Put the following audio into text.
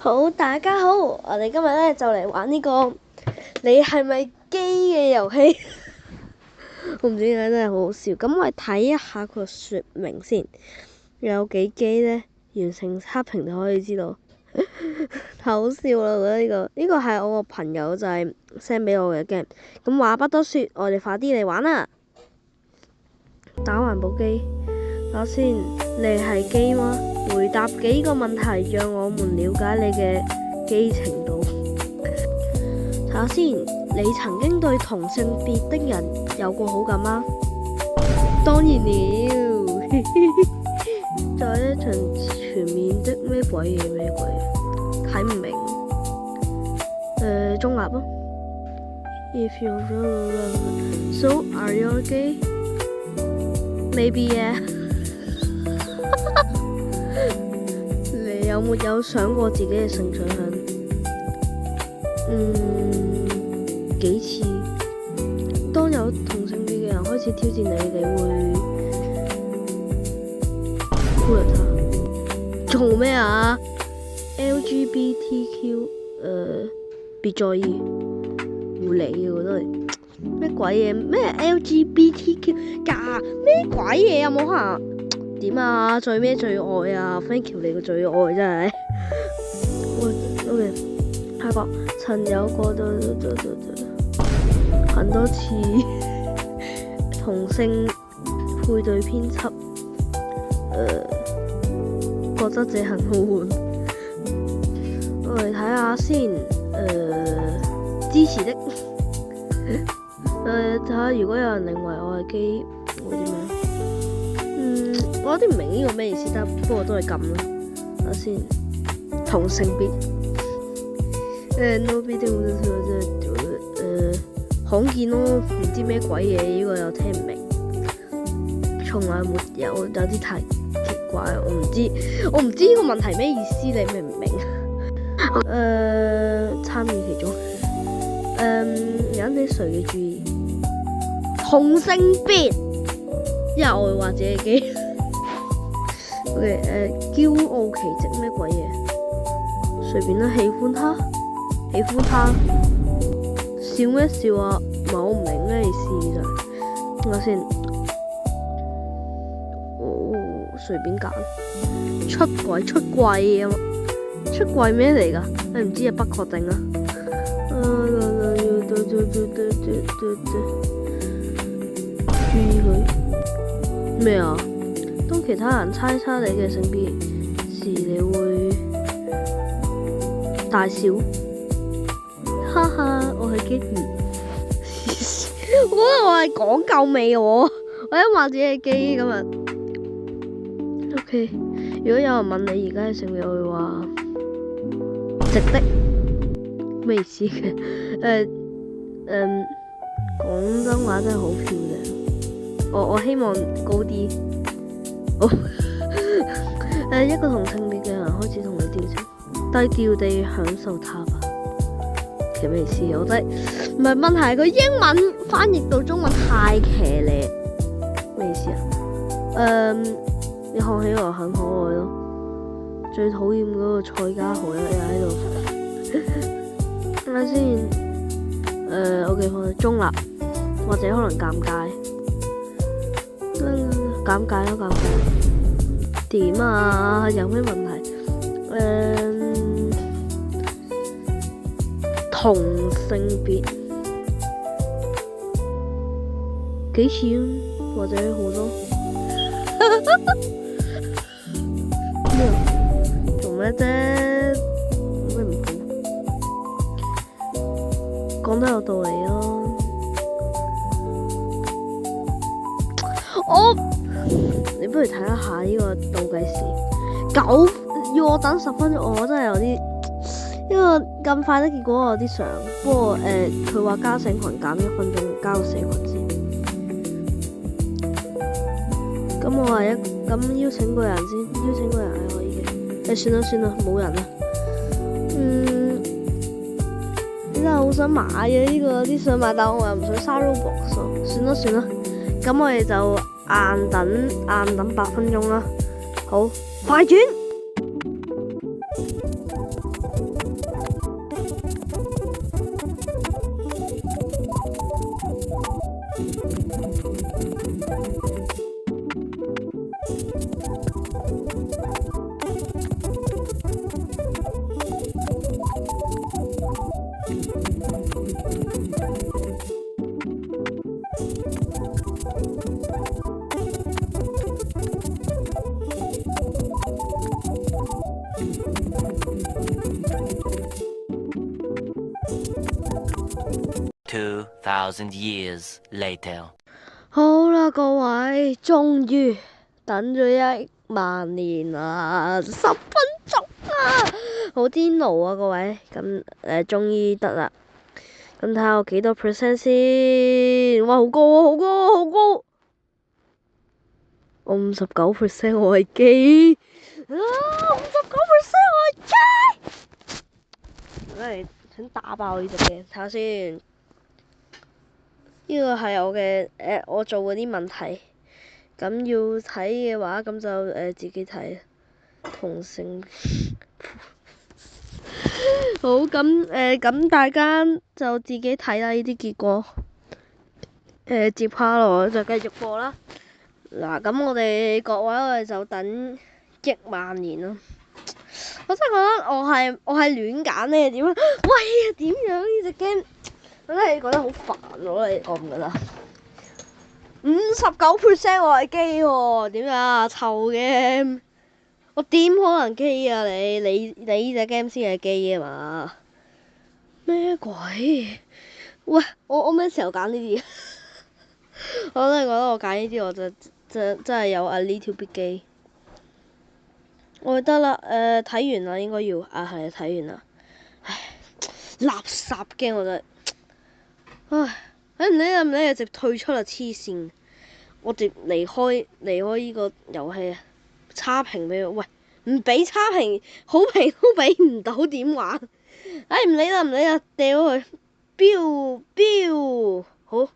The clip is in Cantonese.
好，大家好，我哋今日咧就嚟玩呢個你係咪基嘅遊戲。我唔知點解真係好好笑。咁我哋睇一下佢個説明先，有幾基咧？完成測評就可以知道。太好笑啦！我覺得呢個係我個朋友就係 send 俾我嘅 game。咁話不多説，我哋快啲嚟玩啦！打環保機，睇下先，你係基嗎？回答幾個問題，讓我們了解你嘅基程度。睇下先，你曾經對同性別的人有過好感嗎？當然了。在一場全面的咩鬼嘢咩鬼？睇唔明。中立咯。If you're so are you gay? Maybe yeah. 你有沒有想過自己嘅性取向？幾次。當有同性別嘅人開始挑戰你，你會忽略他？做咩啊 ？LGBTQ 別在意，唔理嘅我都係咩鬼嘢？咩 LGBTQ 㗎？咩鬼嘢有冇可能？點啊？最咩最愛啊 ？Thank you 你個最愛真係。OK， 下個曾有過很多次同性配對編輯，覺得這很好玩。我嚟睇下先，支持的。睇下如果有人認為我係基，會點樣？我有啲唔明呢個咩意思，但不過都係咁啦。睇下先，同性別罕見咯，唔知咩鬼嘢，呢個又聽唔明，從來沒有，有啲太奇怪，我唔知呢個問題咩意思，你明唔明？參與其中，引起誰嘅注意？同性別，又或者係基。OK， 驕傲奇蹟咩鬼嘢？隨便啦，喜歡他，笑咩笑啊？唔係我唔明咩意思就係，睇下先。隨便揀。出櫃咩嚟㗎？你唔知啊，不確定啊。注意佢咩啊？當其他人猜測你嘅性別時，你會大笑。哈哈，我係基。我覺得我係講夠未喎，我一話自己係基咁啊。OK， 如果有人問你而家嘅性別，我會話直的，咩意思嘅？廣東話真係好漂亮。我希望高啲。好。一個同性別嘅人開始同你調情，低調地享受他吧。其實咩意思？我真係唔係問題，佢英文翻譯到中文太騎呢，咩意思啊？你看起來很可愛咯。最討厭嗰個蔡家豪又喺度。睇下先。OK， 放中立，或者可能尷尬。尷尬。點啊？有咩問題？同性別幾次或者好多。做咩啫？咩唔好？講得有道理咯。你不如睇一下呢個倒計時，要我等10分鐘，我真係有啲呢個咁快的結果，我有啲想。不過佢話加醒群減1分鐘，加個社群先。咁我係咁邀請個人先，邀請個人係可以嘅。算啦，冇人啦。真係好想買嘅呢個啲想買，但我又唔想嘥 Robux。算啦。咁我哋就硬等8分鐘啦。好，快轉！ 2,000 years later. 好啦，各位，終於等咗1萬年啦，10分鐘啊，好癲怒啊，各位。咁終於得啦。咁睇下我幾多 percent 先？哇，好高啊，好高啊，好高！我59%，我係機。59%我係機。真係想打爆呢隻嘅，睇下先。呢個係我嘅我做嗰啲問題。咁要睇嘅話，咁就自己睇。同性好，咁大家就自己睇啦。呢啲結果接下來就繼續播啦。嗱，咁我哋各位，我哋就等10000年咯。我真係覺得我係亂揀呢，點啊？喂，點樣呢隻 game？我真係覺得好煩喎，你覺唔覺得？59% 我係機喎，點啊？臭 game！我點可能機啊？你呢隻 game 先係機啊嘛？咩鬼？喂，我咩時候揀呢啲？我真係覺得我揀呢啲我就真係有a little bit機。我得啦，睇完啦，應該要啊，係睇完啦。唉，垃圾 game 我真係，唉，唔理啦唔理啦，直退出啦，黐線！我直離開呢個遊戲啊！差評俾我，喂，唔俾差評，好評都俾唔到，點玩？唉，唔理啦唔理啦，掉佢，標好。